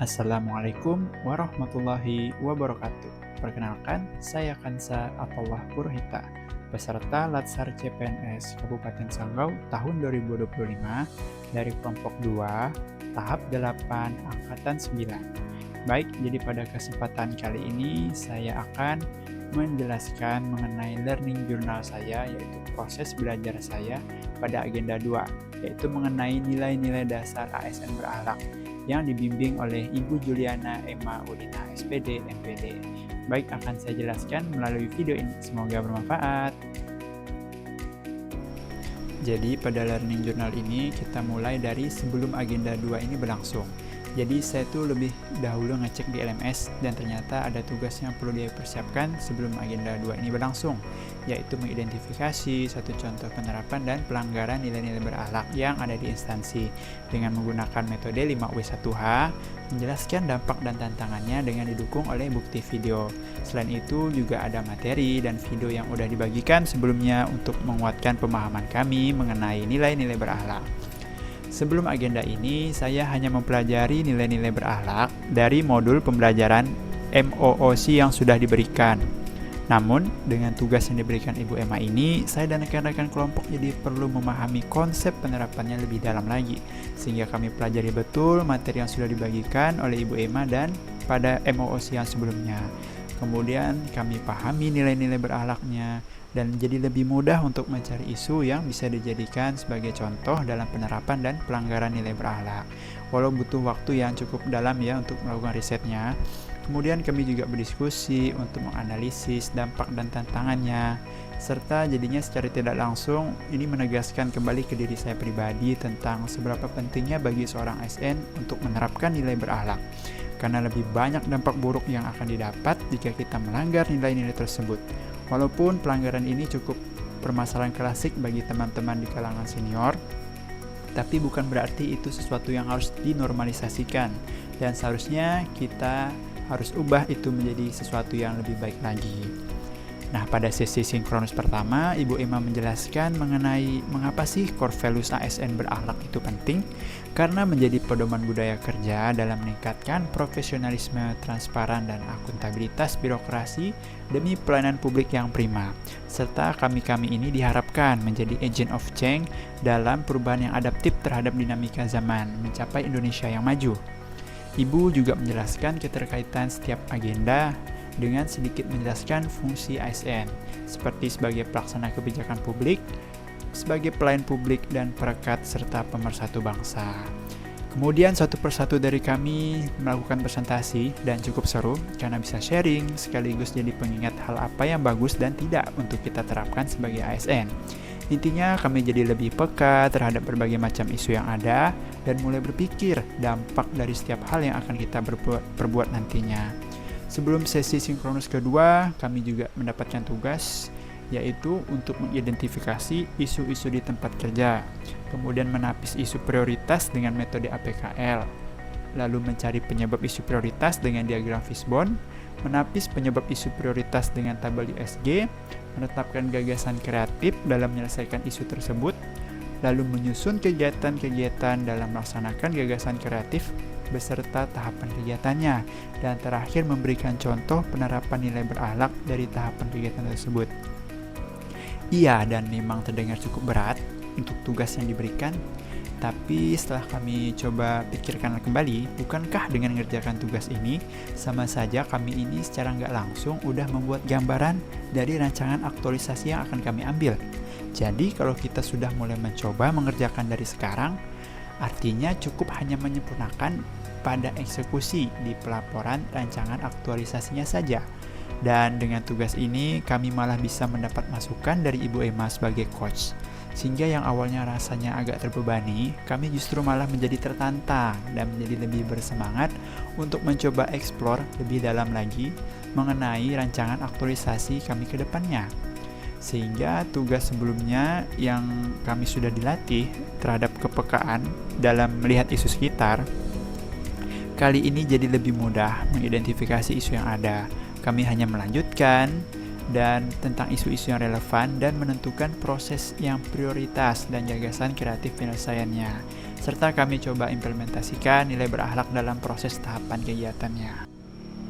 Assalamualaikum warahmatullahi wabarakatuh. Perkenalkan, saya Kansa Atollah Purhita, peserta Latsar CPNS Kabupaten Sanggau tahun 2025 dari kelompok 2, tahap 8, angkatan 9. Baik, jadi pada kesempatan kali ini saya akan menjelaskan mengenai learning journal saya, yaitu proses belajar saya pada agenda 2, yaitu mengenai nilai-nilai dasar ASN berakhlak yang dibimbing oleh Ibu Juliana Emma Udina SPD MPD. Baik, akan saya jelaskan melalui video ini. Semoga bermanfaat. Jadi pada learning journal ini kita mulai dari sebelum agenda 2 ini berlangsung. Jadi saya tuh lebih dahulu ngecek di LMS dan ternyata ada tugas yang perlu dipersiapkan sebelum agenda 2 ini berlangsung, yaitu mengidentifikasi satu contoh penerapan dan pelanggaran nilai-nilai berakhlak yang ada di instansi dengan menggunakan metode 5W1H, menjelaskan dampak dan tantangannya dengan didukung oleh bukti video. Selain itu juga ada materi dan video yang udah dibagikan sebelumnya untuk menguatkan pemahaman kami mengenai nilai-nilai berakhlak. Sebelum agenda ini, saya hanya mempelajari nilai-nilai berakhlak dari modul pembelajaran MOOC yang sudah diberikan. Namun, dengan tugas yang diberikan Ibu Emma ini, saya dan rekan-rekan kelompok jadi perlu memahami konsep penerapannya lebih dalam lagi, sehingga kami pelajari betul materi yang sudah dibagikan oleh Ibu Emma dan pada MOOC yang sebelumnya. Kemudian kami pahami nilai-nilai berakhlaknya dan jadi lebih mudah untuk mencari isu yang bisa dijadikan sebagai contoh dalam penerapan dan pelanggaran nilai berakhlak. Walau butuh waktu yang cukup dalam ya untuk melakukan risetnya. Kemudian kami juga berdiskusi untuk menganalisis dampak dan tantangannya, serta jadinya secara tidak langsung ini menegaskan kembali ke diri saya pribadi tentang seberapa pentingnya bagi seorang ASN untuk menerapkan nilai berakhlak. Karena lebih banyak dampak buruk yang akan didapat jika kita melanggar nilai-nilai tersebut. Walaupun pelanggaran ini cukup permasalahan klasik bagi teman-teman di kalangan senior, tapi bukan berarti itu sesuatu yang harus dinormalisasikan, dan seharusnya kita harus ubah itu menjadi sesuatu yang lebih baik lagi. Nah, pada sesi sinkronus pertama, Ibu Emma menjelaskan mengenai mengapa sih core values ASN berakhlak itu penting, karena menjadi pedoman budaya kerja dalam meningkatkan profesionalisme, transparan, dan akuntabilitas birokrasi demi pelayanan publik yang prima. Serta kami-kami ini diharapkan menjadi agent of change dalam perubahan yang adaptif terhadap dinamika zaman, mencapai Indonesia yang maju. Ibu juga menjelaskan keterkaitan setiap agenda dengan sedikit menjelaskan fungsi ASN, seperti sebagai pelaksana kebijakan publik, sebagai pelayan publik dan perekat serta pemersatu bangsa. Kemudian satu persatu dari kami melakukan presentasi dan cukup seru karena bisa sharing sekaligus jadi pengingat hal apa yang bagus dan tidak untuk kita terapkan sebagai ASN. Intinya kami jadi lebih peka terhadap berbagai macam isu yang ada dan mulai berpikir dampak dari setiap hal yang akan kita perbuat nantinya. Sebelum sesi sinkronus kedua, kami juga mendapatkan tugas, yaitu untuk mengidentifikasi isu-isu di tempat kerja, kemudian menapis isu prioritas dengan metode APKL, lalu mencari penyebab isu prioritas dengan diagram fishbone, menapis penyebab isu prioritas dengan tabel USG, menetapkan gagasan kreatif dalam menyelesaikan isu tersebut, lalu menyusun kegiatan-kegiatan dalam melaksanakan gagasan kreatif beserta tahapan kegiatannya, dan terakhir memberikan contoh penerapan nilai berakhlak dari tahapan kegiatan tersebut. Iya, dan memang terdengar cukup berat untuk tugas yang diberikan, tapi setelah kami coba pikirkan kembali, bukankah dengan mengerjakan tugas ini, sama saja kami ini secara nggak langsung udah membuat gambaran dari rancangan aktualisasi yang akan kami ambil. Jadi kalau kita sudah mulai mencoba mengerjakan dari sekarang, artinya cukup hanya menyempurnakan pada eksekusi di pelaporan rancangan aktualisasinya saja. Dan dengan tugas ini, kami malah bisa mendapat masukan dari Ibu Emma sebagai coach. Sehingga yang awalnya rasanya agak terbebani, kami justru malah menjadi tertantang dan menjadi lebih bersemangat untuk mencoba eksplor lebih dalam lagi mengenai rancangan aktualisasi kami ke depannya. Sehingga tugas sebelumnya yang kami sudah dilatih terhadap kepekaan dalam melihat isu sekitar, kali ini jadi lebih mudah mengidentifikasi isu yang ada. Kami hanya melanjutkan dan tentang isu-isu yang relevan dan menentukan proses yang prioritas dan gagasan kreatif penyelesaiannya. serta kami coba implementasikan nilai berakhlak dalam proses tahapan kegiatannya.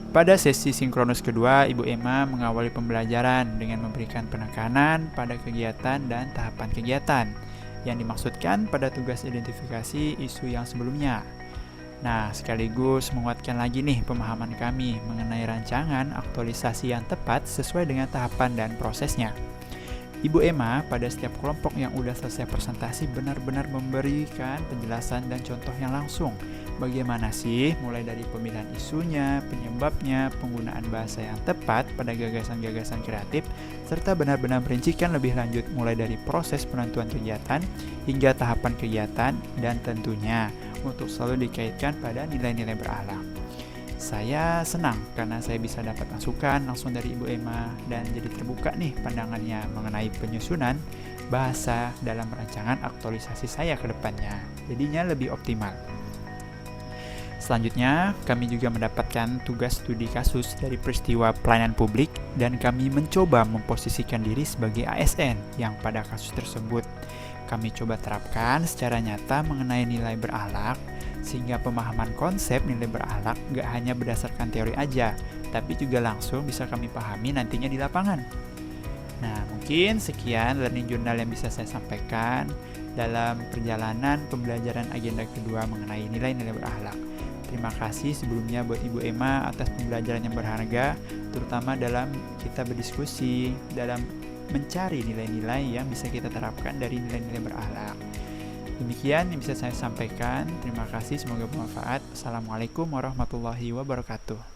Pada sesi sinkronus kedua, Ibu Emma mengawali pembelajaran dengan memberikan penekanan pada kegiatan dan tahapan kegiatan yang dimaksudkan pada tugas identifikasi isu yang sebelumnya. Nah, sekaligus menguatkan lagi nih pemahaman kami mengenai rancangan aktualisasi yang tepat sesuai dengan tahapan dan prosesnya. Ibu Emma pada setiap kelompok yang udah selesai presentasi benar-benar memberikan penjelasan dan contoh yang langsung. Bagaimana sih mulai dari pemilihan isunya, penyebabnya, penggunaan bahasa yang tepat pada gagasan-gagasan kreatif, serta benar-benar merincikan lebih lanjut mulai dari proses penentuan kegiatan hingga tahapan kegiatan dan tentunya untuk selalu dikaitkan pada nilai-nilai berakhlak. Saya senang karena saya bisa dapat masukan langsung dari Ibu Emma dan jadi terbuka nih pandangannya mengenai penyusunan bahasa dalam rancangan aktualisasi saya ke depannya. Jadinya lebih optimal. Selanjutnya, kami juga mendapatkan tugas studi kasus dari peristiwa pelayanan publik dan kami mencoba memposisikan diri sebagai ASN yang pada kasus tersebut. Kami coba terapkan secara nyata mengenai nilai berakhlak, sehingga pemahaman konsep nilai berakhlak gak hanya berdasarkan teori aja, tapi juga langsung bisa kami pahami nantinya di lapangan. Nah, mungkin sekian learning journal yang bisa saya sampaikan dalam perjalanan pembelajaran agenda kedua mengenai nilai-nilai berakhlak. Terima kasih sebelumnya buat Ibu Emma atas pembelajaran yang berharga, terutama dalam kita berdiskusi, dalam mencari nilai-nilai yang bisa kita terapkan dari nilai-nilai berakhlak. Demikian yang bisa saya sampaikan. Terima kasih, semoga bermanfaat. Assalamualaikum warahmatullahi wabarakatuh.